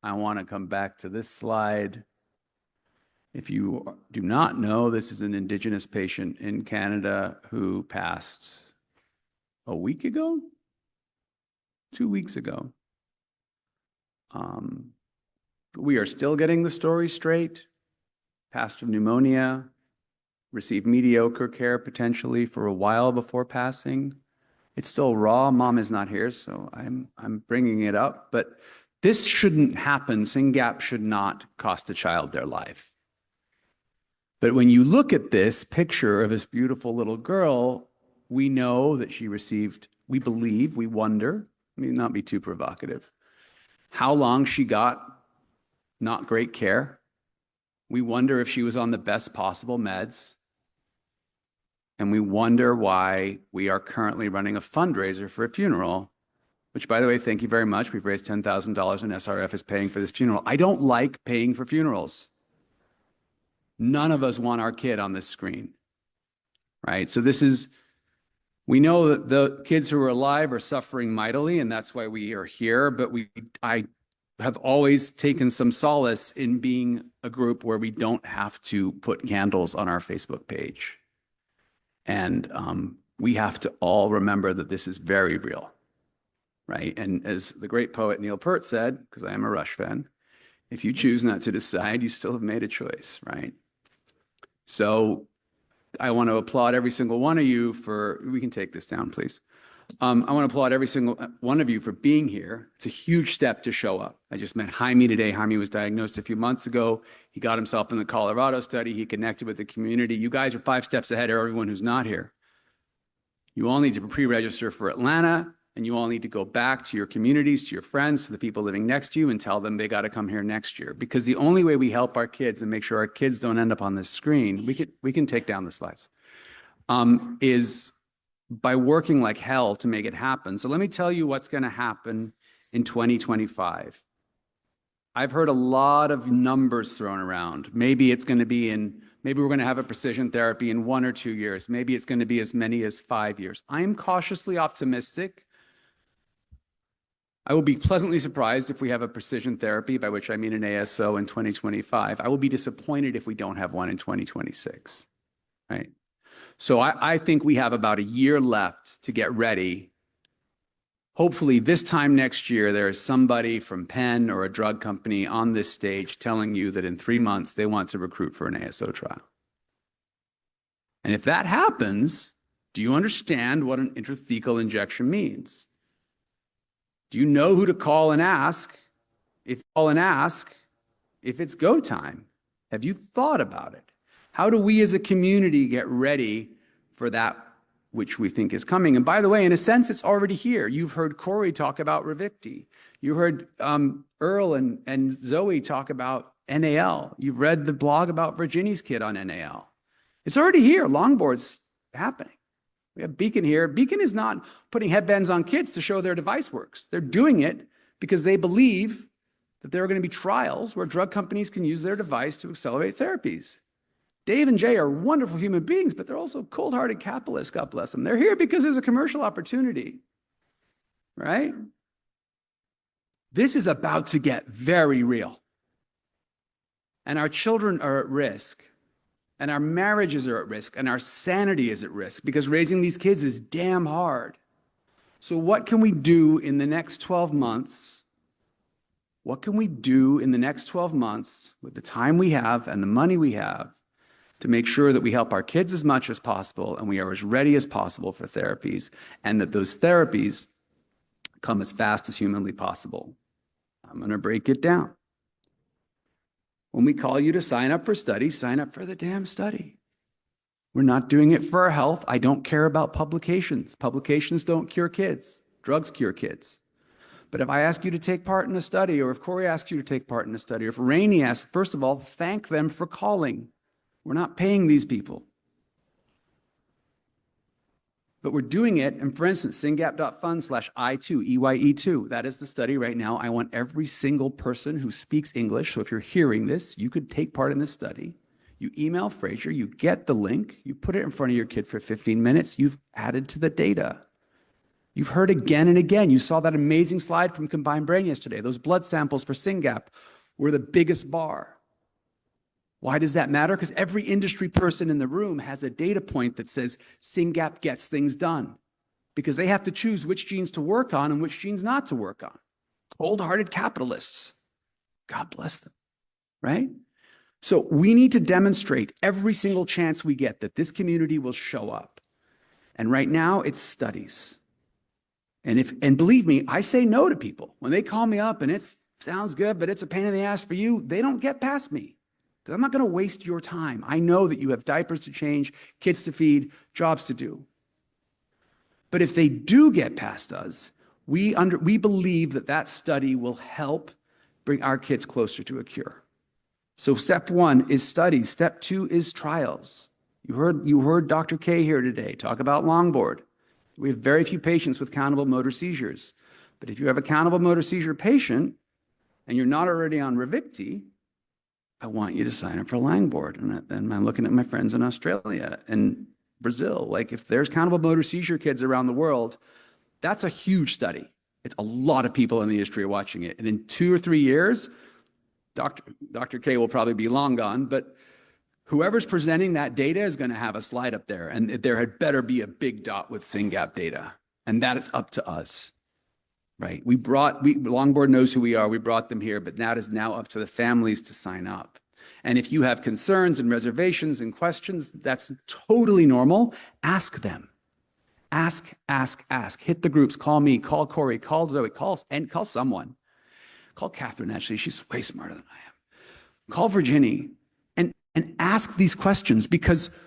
I want to come back to this slide. If you do not know, this is an Indigenous patient in Canada who passed a week ago, 2 weeks ago. We are still getting the story straight. Passed of pneumonia, received mediocre care potentially for a while before passing. It's still raw. Mom is not here, so I'm bringing it up. But this shouldn't happen. Syngap should not cost a child their life. But when you look at this picture of this beautiful little girl, we know that she received, we believe, we wonder, I mean, not be too provocative, how long she got not great care. We wonder if she was on the best possible meds. And we wonder why we are currently running a fundraiser for a funeral, which, by the way, thank you very much. We've raised $10,000 and SRF is paying for this funeral. I don't like paying for funerals. None of us want our kid on this screen, right? So this is, we know that the kids who are alive are suffering mightily, and that's why we are here. But I have always taken some solace in being a group where we don't have to put candles on our Facebook page. And we have to all remember that this is very real, right? And as the great poet Neil Peart said, because I am a Rush fan, if you choose not to decide, you still have made a choice, right? So I want to applaud every single one of you for, we can take this down, please. I want to applaud every single one of you for being here. It's a huge step to show up. I just met Jaime today. Jaime was diagnosed a few months ago. He got himself in the Colorado study. He connected with the community. You guys are 5 steps ahead of everyone who's not here. You all need to pre-register for Atlanta, and you all need to go back to your communities, to your friends, to the people living next to you, and tell them they got to come here next year. Because the only way we help our kids and make sure our kids don't end up on this screen, we can take down the slides, is by working like hell to make it happen. So let me tell you what's going to happen in 2025. I've heard a lot of numbers thrown around. Maybe it's going to be maybe we're going to have a precision therapy in 1 or 2 years. Maybe it's going to be as many as 5 years. I am cautiously optimistic. I will be pleasantly surprised if we have a precision therapy, by which I mean an ASO in 2025. I will be disappointed if we don't have one in 2026, right? So I think we have about a year left to get ready. Hopefully this time next year, there is somebody from Penn or a drug company on this stage telling you that in 3 months, they want to recruit for an ASO trial. And if that happens, do you understand what an intrathecal injection means? Do you know who to call and ask? If it's go time? Have you thought about it? How do we as a community get ready for that which we think is coming? And by the way, in a sense, it's already here. You've heard Corey talk about Ravicti. You heard Earl and Zoe talk about NAL. You've read the blog about Virginia's kid on NAL. It's already here. Longboard's happening. We have Beacon here. Beacon is not putting headbands on kids to show their device works. They're doing it because they believe that there are going to be trials where drug companies can use their device to accelerate therapies. Dave and Jay are wonderful human beings, but they're also cold-hearted capitalists, God bless them. They're here because there's a commercial opportunity, right? This is about to get very real. And our children are at risk, and our marriages are at risk, and our sanity is at risk because raising these kids is damn hard. So what can we do in the next 12 months? What can we do in the next 12 months with the time we have and the money we have to make sure that we help our kids as much as possible and we are as ready as possible for therapies, and that those therapies come as fast as humanly possible? I'm going to break it down. When we call you to sign up for studies, sign up for the damn study. We're not doing it for our health. I don't care about publications. Publications don't cure kids. Drugs cure kids. But if I ask you to take part in a study, or if Corey asks you to take part in a study, or if Rainey asks, first of all, thank them for calling. We're not paying these people. But we're doing it, and for instance, syngap.fund/I2, EYE2, that is the study right now. I want every single person who speaks English, so if you're hearing this, you could take part in this study. You email Fraser, you get the link, you put it in front of your kid for 15 minutes, you've added to the data. You've heard again and again. You saw that amazing slide from Combined Brain yesterday. Those blood samples for Syngap were the biggest bar. Why does that matter? Because every industry person in the room has a data point that says Syngap gets things done, because they have to choose which genes to work on and which genes not to work on. Cold-hearted capitalists. God bless them, right? So we need to demonstrate every single chance we get that this community will show up. And right now it's studies. And believe me, I say no to people. When they call me up and it sounds good, but it's a pain in the ass for you, they don't get past me. Because I'm not going to waste your time. I know that you have diapers to change, kids to feed, jobs to do. But if they do get past us, we believe that that study will help bring our kids closer to a cure. So step one is studies. Step two is trials. You heard Dr. K here today talk about longboard. We have very few patients with countable motor seizures. But if you have a countable motor seizure patient and you're not already on Ravicti, I want you to sign up for Langboard. And I'm looking at my friends in Australia and Brazil. Like, if there's countable motor seizure kids around the world, that's a huge study. It's a lot of people in the industry are watching it. And in 2 or 3 years, Dr. K will probably be long gone, but whoever's presenting that data is going to have a slide up there, and there had better be a big dot with Syngap data. And that is up to us, right? Longboard knows who we are. We brought them here, but that is now up to the families to sign up. And if you have concerns and reservations and questions, that's totally normal. Ask them. Ask. Hit the groups. Call me, call Corey, call Zoe, call someone. Call Catherine, actually. She's way smarter than I am. Call Virginia and ask these questions, because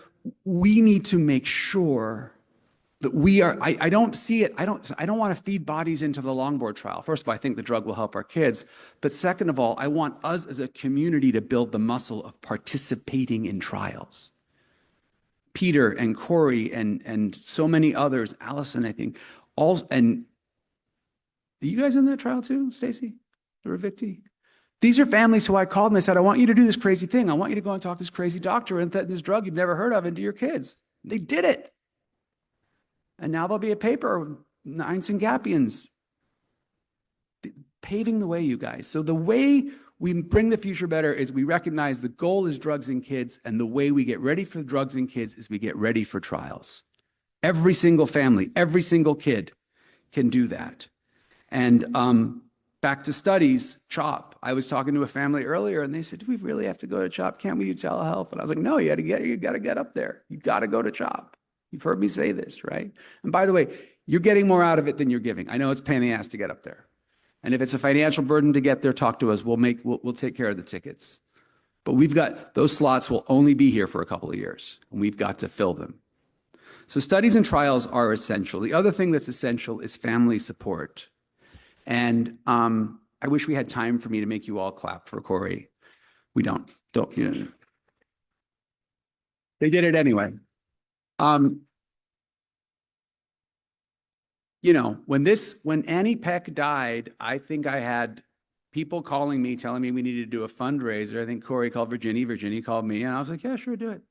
we need to make sure that we are, I don't see it. I don't want to feed bodies into the longboard trial. First of all, I think the drug will help our kids. But second of all, I want us as a community to build the muscle of participating in trials. Peter and Corey and so many others, Allison, I think, and are you guys in that trial too, Stacy? Or Ravicti? These are families who I called and they said, I want you to do this crazy thing. I want you to go and talk to this crazy doctor and put this drug you've never heard of into your kids. They did it. And now there'll be a paper, 9 Syngapians, paving the way, you guys. So the way we bring the future better is we recognize the goal is drugs in kids, and the way we get ready for drugs in kids is we get ready for trials. Every single family, every single kid can do that. And back to studies, CHOP. I was talking to a family earlier and they said, do we really have to go to CHOP? Can't we do telehealth? And I was like, no, you got to get up there. You got to go to CHOP. You've heard me say this, right? And by the way, you're getting more out of it than you're giving. I know it's a pain in the ass to get up there. And if it's a financial burden to get there, talk to us. We'll take care of the tickets. But we've got, those slots will only be here for a couple of years, and we've got to fill them. So studies and trials are essential. The other thing that's essential is family support. And I wish we had time for me to make you all clap for Corey. We don't. They did it anyway. When Annie Peck died, I think I had people calling me, telling me we needed to do a fundraiser. I think Corey called Virginia called me, and I was like, yeah, sure, do it.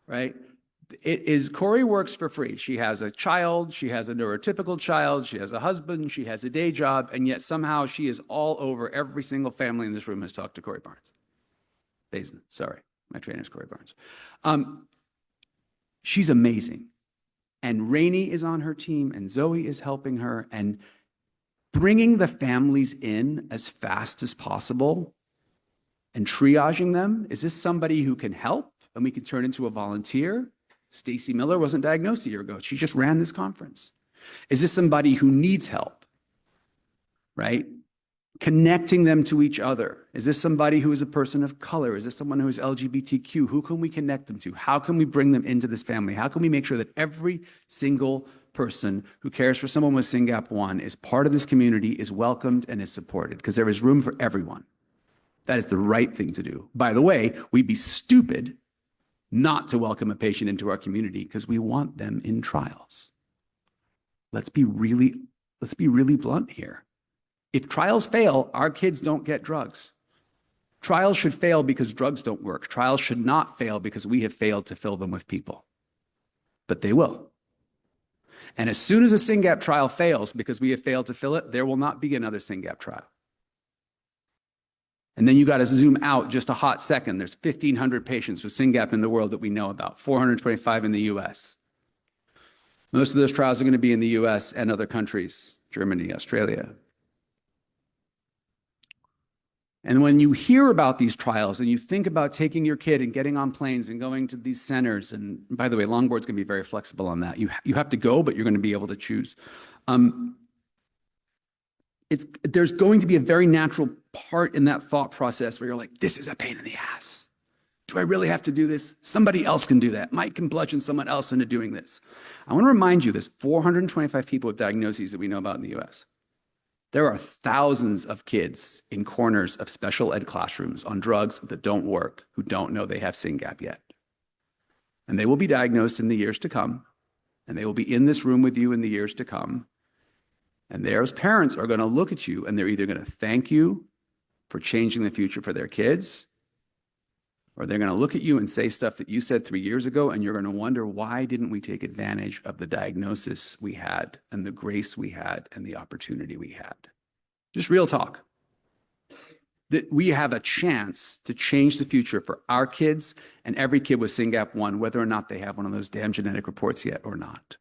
Right? Corey works for free. She has a child, she has a neurotypical child, she has a husband, she has a day job, and yet somehow she is all over. Every single family in this room has talked to Corey Barnes. Basin, sorry, my trainer's Corey Barnes. She's amazing. And Rainey is on her team, and Zoe is helping her, and bringing the families in as fast as possible and triaging them. Is this somebody who can help and we can turn into a volunteer? Stacy Miller wasn't diagnosed a year ago. She just ran this conference. Is this somebody who needs help, right? Connecting them to each other. Is this somebody who is a person of color? Is this someone who is LGBTQ? Who can we connect them to? How can we bring them into this family? How can we make sure that every single person who cares for someone with SYNGAP1 is part of this community, is welcomed, and is supported? Because there is room for everyone. That is the right thing to do. By the way, we'd be stupid not to welcome a patient into our community because we want them in trials. Let's be really blunt here. If trials fail, our kids don't get drugs. Trials should fail because drugs don't work. Trials should not fail because we have failed to fill them with people. But they will. And as soon as a Syngap trial fails, because we have failed to fill it, there will not be another Syngap trial. And then you got to zoom out just a hot second. There's 1,500 patients with Syngap in the world that we know about, 425 in the US. Most of those trials are going to be in the US and other countries, Germany, Australia. And when you hear about these trials and you think about taking your kid and getting on planes and going to these centers, and by the way, Longboard's going to be very flexible on that. You have to go, but you're going to be able to choose. There's going to be a very natural part in that thought process where you're like, this is a pain in the ass. Do I really have to do this? Somebody else can do that. Mike can bludgeon someone else into doing this. I want to remind you, there's 425 people with diagnoses that we know about in the US. There are thousands of kids in corners of special ed classrooms on drugs that don't work, who don't know they have Syngap yet. And they will be diagnosed in the years to come, and they will be in this room with you in the years to come. And their parents are going to look at you, and they're either going to thank you for changing the future for their kids, or they're going to look at you and say stuff that you said 3 years ago, and you're going to wonder, why didn't we take advantage of the diagnosis we had and the grace we had and the opportunity we had? Just real talk. That we have a chance to change the future for our kids and every kid with SYNGAP1, whether or not they have one of those damn genetic reports yet or not.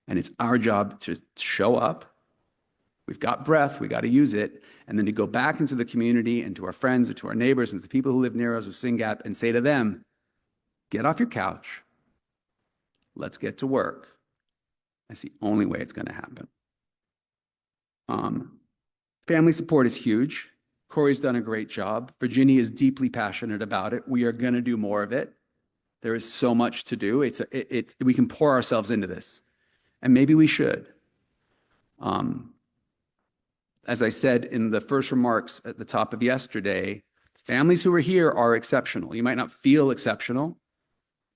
And it's our job to show up. We've got breath, we got to use it, and then to go back into the community and to our friends and to our neighbors and to the people who live near us with Syngap and say to them, get off your couch, let's get to work. That's the only way it's going to happen. Family support is huge. Corey's done a great job. Virginia is deeply passionate about it. We are going to do more of it. There is so much to do. We can pour ourselves into this, and maybe we should. As I said in the first remarks at the top of yesterday, families who are here are exceptional. You might not feel exceptional.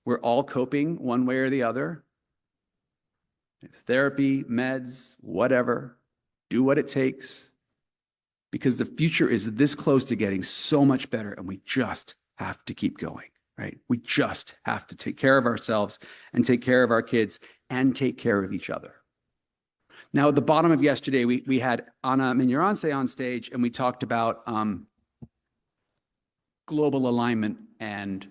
We're all coping one way or the other. It's therapy, meds, whatever. Do what it takes. Because the future is this close to getting so much better, and we just have to keep going, right? We just have to take care of ourselves and take care of our kids and take care of each other. Now, at the bottom of yesterday, we had Ana Mignarance on stage, and we talked about global alignment and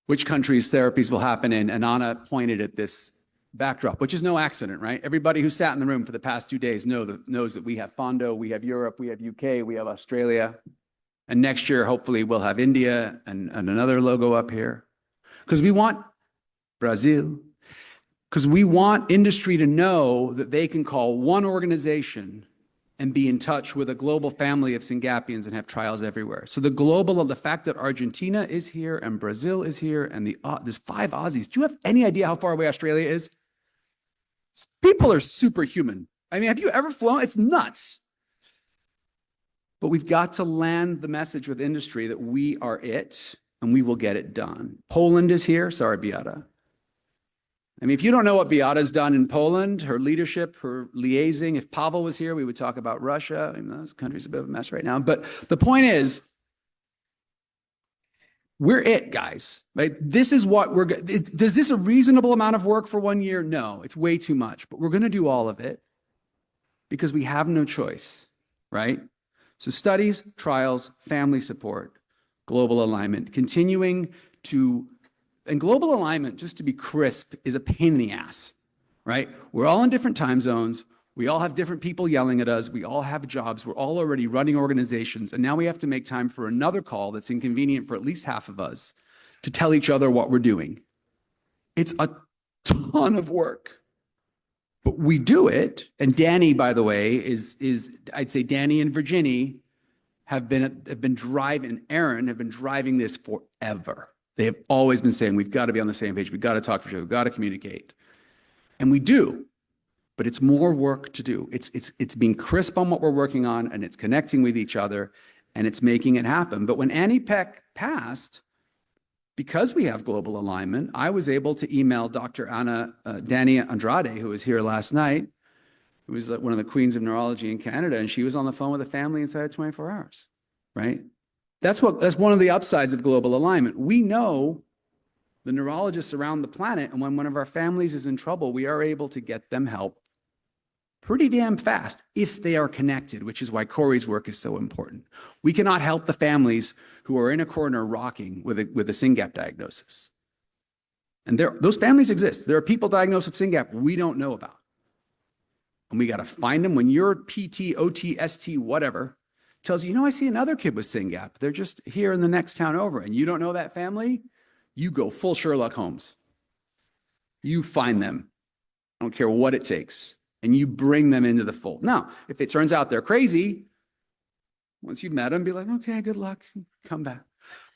which countries therapies will happen in. And Ana pointed at this backdrop, which is no accident, right? Everybody who sat in the room for the past 2 days knows that we have Fondo, we have Europe, we have UK, we have Australia. And next year, hopefully, we'll have India and another logo up here. Because we want Brazil. Because we want industry to know that they can call one organization and be in touch with a global family of Syngapians and have trials everywhere. So the fact that Argentina is here and Brazil is here and there's 5 Aussies. Do you have any idea how far away Australia is? People are superhuman. I mean, have you ever flown? It's nuts. But we've got to land the message with industry that we are it and we will get it done. Poland is here. Sorry, Beata. I mean, if you don't know what Beata's done in Poland, her leadership, her liaising, if Pavel was here, we would talk about Russia. I mean, this country's a bit of a mess right now. But the point is, we're it, guys. Right? This is what we're going to. Does this a reasonable amount of work for 1 year? No, it's way too much. But we're going to do all of it because we have no choice, right? So studies, trials, family support, global alignment, continuing to. And global alignment, just to be crisp, is a pain in the ass, right? We're all in different time zones. We all have different people yelling at us. We all have jobs. We're all already running organizations. And now we have to make time for another call that's inconvenient for at least half of us to tell each other what we're doing. It's a ton of work, but we do it. And Danny, by the way, is I'd say Danny and Virginia have been driving, Aaron have been driving this forever. They have always been saying, we've got to be on the same page. We've got to talk to each other. We've got to communicate. And we do, but it's more work to do. It's being crisp on what we're working on, and it's connecting with each other, and it's making it happen. But when Annie Peck passed, because we have global alignment, I was able to email Dr. Dani Andrade, who was here last night, who was one of the queens of neurology in Canada, and she was on the phone with a family inside of 24 hours, right? That's one of the upsides of global alignment. We know the neurologists around the planet. And when one of our families is in trouble, we are able to get them help pretty damn fast if they are connected, which is why Corey's work is so important. We cannot help the families who are in a corner rocking with a Syngap diagnosis. And those families exist. There are people diagnosed with Syngap we don't know about. And we got to find them. When your PT, OT, ST, whatever, tells you, I see another kid with Syngap. They're just here in the next town over, and you don't know that family, you go full Sherlock Holmes. You find them. I don't care what it takes. And you bring them into the fold. Now, if it turns out they're crazy, once you've met them, be like, okay, good luck, come back.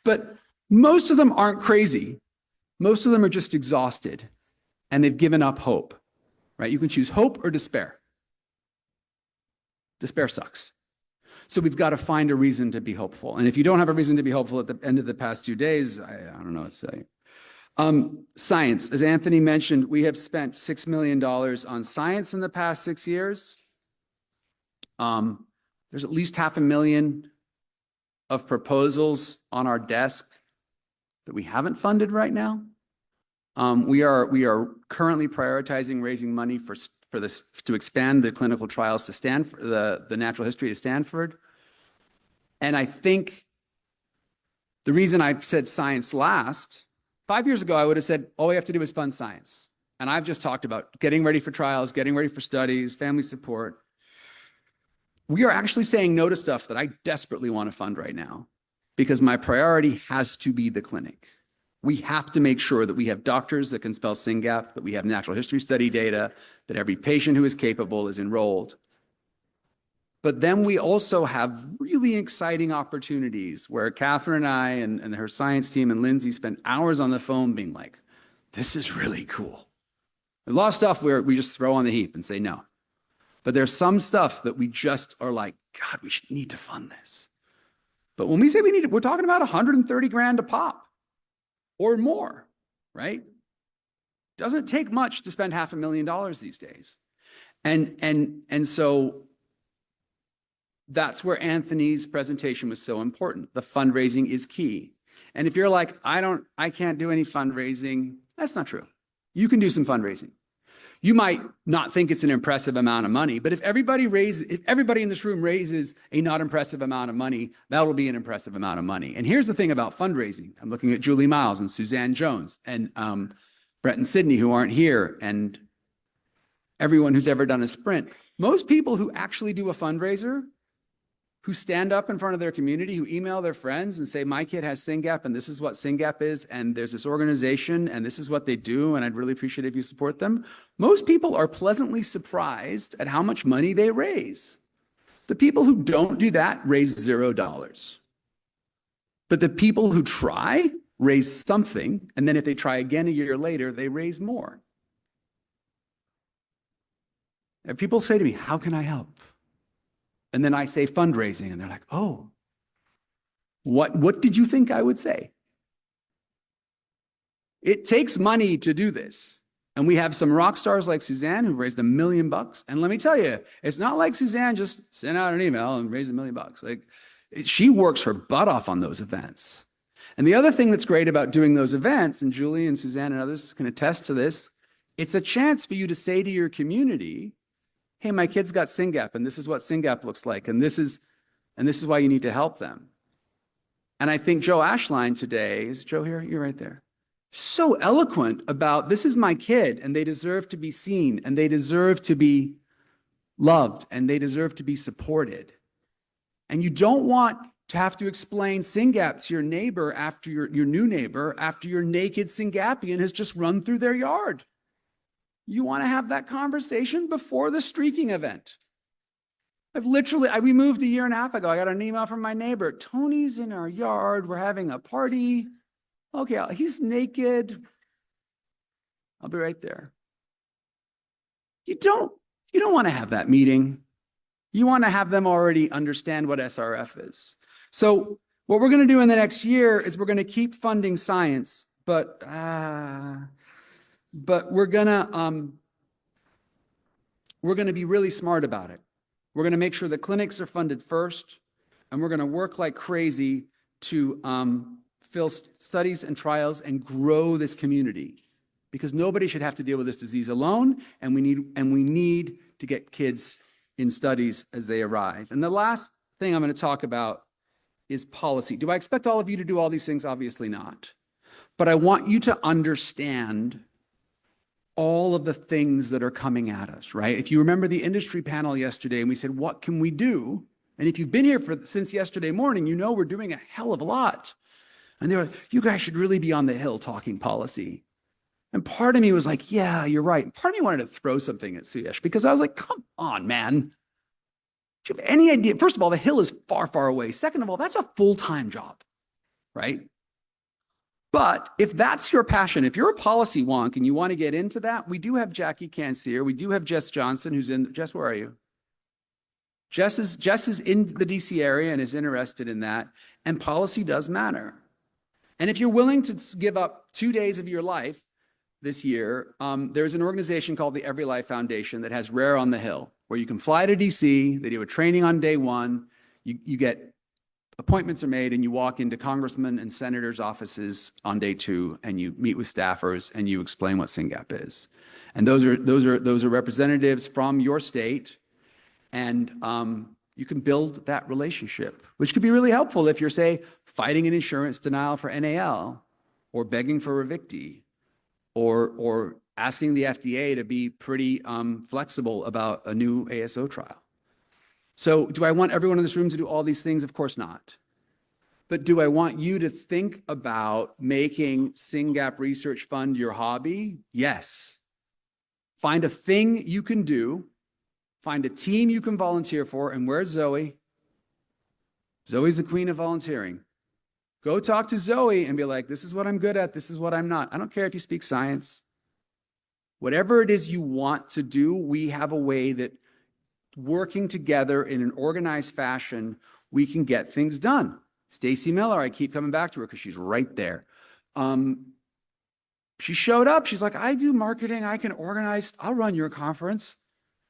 But most of them aren't crazy. Most of them are just exhausted, and they've given up hope, right? You can choose hope or despair. Despair sucks. So we've got to find a reason to be hopeful. And if you don't have a reason to be hopeful at the end of the past 2 days, I don't know what to say. Science, as Anthony mentioned, we have spent $6 million on science in the past 6 years. There's at least $500,000 of proposals on our desk that we haven't funded right now. We are currently prioritizing raising money for this to expand the clinical trials to Stanford, the natural history to Stanford. And I think the reason I've said science last, 5 years ago, I would have said, all we have to do is fund science. And I've just talked about getting ready for trials, getting ready for studies, family support. We are actually saying no to stuff that I desperately want to fund right now because my priority has to be the clinic. We have to make sure that we have doctors that can spell Syngap, that we have natural history study data, that every patient who is capable is enrolled. But then we also have really exciting opportunities where Catherine and I and her science team and Lindsay spent hours on the phone being like, this is really cool. There's a lot of stuff where we just throw on the heap and say no. But there's some stuff that we just are like, God, we need to fund this. But when we say we need it, we're talking about 130 grand a pop or more, right? Doesn't take much to spend $500,000 these days. And so that's where Anthony's presentation was so important. The fundraising is key. And if you're like, I can't do any fundraising, that's not true. You can do some fundraising. You might not think it's an impressive amount of money, but if everybody in this room raises a not impressive amount of money, that'll be an impressive amount of money. And here's the thing about fundraising. I'm looking at Julie Miles and Suzanne Jones and Brett and Sydney, who aren't here, and everyone who's ever done a sprint. Most people who actually do a fundraiser, who stand up in front of their community, who email their friends and say, my kid has Syngap and this is what Syngap is, and there's this organization and this is what they do, and I'd really appreciate it if you support them. Most people are pleasantly surprised at how much money they raise. The people who don't do that raise $0. But the people who try raise something, and then if they try again a year later, they raise more. And people say to me, how can I help? And then I say fundraising, and they're like, oh, what did you think I would say? It takes money to do this. And we have some rock stars like Suzanne who raised $1 million. And let me tell you, it's not like Suzanne just sent out an email and raised $1 million. Like, she works her butt off on those events. And the other thing that's great about doing those events, and Julie and Suzanne and others can attest to this, it's a chance for you to say to your community, hey, my kid's got Syngap, and this is what Syngap looks like, and this is why you need to help them. And I think Joe Ashline today, is Joe here? You're right there. So eloquent about this is my kid, and they deserve to be seen, and they deserve to be loved, and they deserve to be supported. And you don't want to have to explain Syngap to your neighbor after your new neighbor after your naked Syngapian has just run through their yard. You want to have that conversation before the streaking event. We moved a year and a half ago. I got an email from my neighbor. Tony's in our yard. We're having a party. Okay, he's naked. I'll be right there. You don't want to have that meeting. You want to have them already understand what SRF is. So what we're going to do in the next year is we're going to keep funding science, but we're gonna be really smart about it. We're gonna make sure the clinics are funded first, and we're gonna work like crazy to fill studies and trials and grow this community, because nobody should have to deal with this disease alone, and we need to get kids in studies as they arrive. And the last thing I'm going to talk about is policy. Do I expect all of you to do all these things? Obviously not. But I want you to understand all of the things that are coming at us, right? If you remember the industry panel yesterday, and we said, what can we do? And if you've been here since yesterday morning, you know we're doing a hell of a lot. And they were like, you guys should really be on the Hill talking policy. And part of me was like, yeah, you're right. And part of me wanted to throw something at Suyesh, because I was like, come on, man. Do you have any idea? First of all, the Hill is far, far away. Second of all, that's a full-time job, right? But if that's your passion, if you're a policy wonk and you want to get into that, we do have Jackie Cansier. We do have Jess Johnson, who's in. Jess, where are you? Jess is in the DC area and is interested in that. And policy does matter. And if you're willing to give up 2 days of your life this year, there's an organization called the Every Life Foundation that has Rare on the Hill, where you can fly to DC. They do a training on day one. You get appointments are made, and you walk into congressmen and senators' offices on day 2, and you meet with staffers and you explain what Syngap is. And those are representatives from your state, and you can build that relationship, which could be really helpful if you're, say, fighting an insurance denial for NAL, or begging for Ravicti, or asking the FDA to be pretty flexible about a new ASO trial. So do I want everyone in this room to do all these things? Of course not. But do I want you to think about making Syngap Research Fund your hobby? Yes. Find a thing you can do. Find a team you can volunteer for. And where's Zoe? Zoe's the queen of volunteering. Go talk to Zoe and be like, this is what I'm good at. This is what I'm not. I don't care if you speak science. Whatever it is you want to do, we have a way that, working together in an organized fashion, we can get things done. Stacy Miller, I keep coming back to her because she's right there. She showed up. She's like, I do marketing. I can organize. I'll run your conference.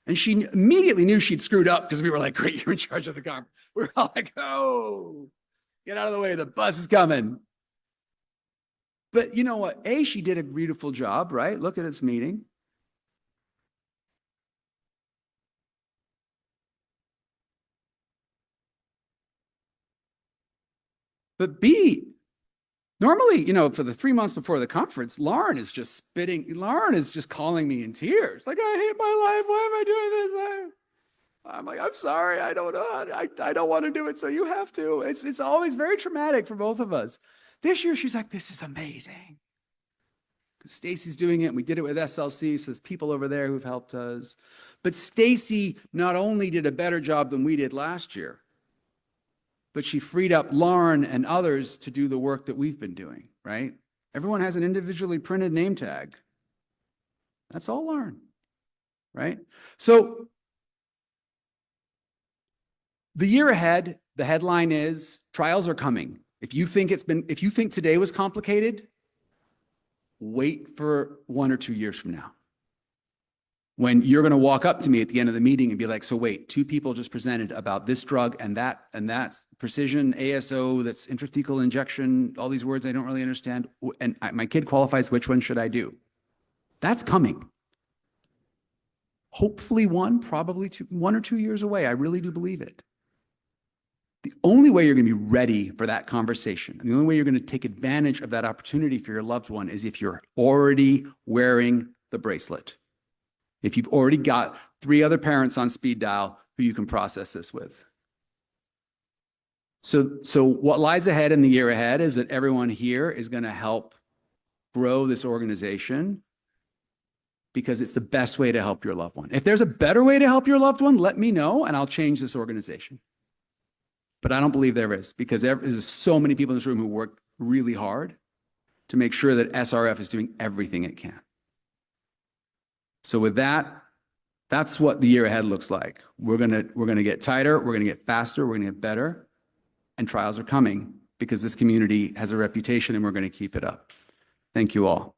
And she immediately knew she'd screwed up, because we were like, great, you're in charge of the conference. We're all like, oh, get out of the way. The bus is coming. But you know what? She did a beautiful job, right? Look at its meeting. But B, normally, for the 3 months before the conference, Lauren is just calling me in tears. Like, I hate my life. Why am I doing this? I'm like, I'm sorry. I don't know. I don't want to do it. So you have to. It's always very traumatic for both of us. This year, she's like, this is amazing. Stacy's doing it. We did it with SLC. So there's people over there who've helped us. But Stacy not only did a better job than we did last year, but she freed up Lauren and others to do the work that we've been doing, right? Everyone has an individually printed name tag. That's all Lauren, right? So the year ahead, the headline is trials are coming. If you think today was complicated, wait for 1 or 2 years from now, when you're going to walk up to me at the end of the meeting and be like, so wait, 2 people just presented about this drug and that precision ASO, that's intrathecal injection, all these words I don't really understand, and my kid qualifies, which one should I do? That's coming. Hopefully probably 1 or 2 years away. I really do believe it. The only way you're going to be ready for that conversation, and the only way you're going to take advantage of that opportunity for your loved one, is if you're already wearing the bracelet. If you've already got 3 other parents on speed dial who you can process this with. So what lies ahead in the year ahead is that everyone here is going to help grow this organization, because it's the best way to help your loved one. If there's a better way to help your loved one, let me know and I'll change this organization. But I don't believe there is, because there's so many people in this room who work really hard to make sure that SRF is doing everything it can. So with that, that's what the year ahead looks like. We're gonna get tighter, we're gonna get faster, we're gonna get better, and trials are coming, because this community has a reputation and we're gonna keep it up. Thank you all.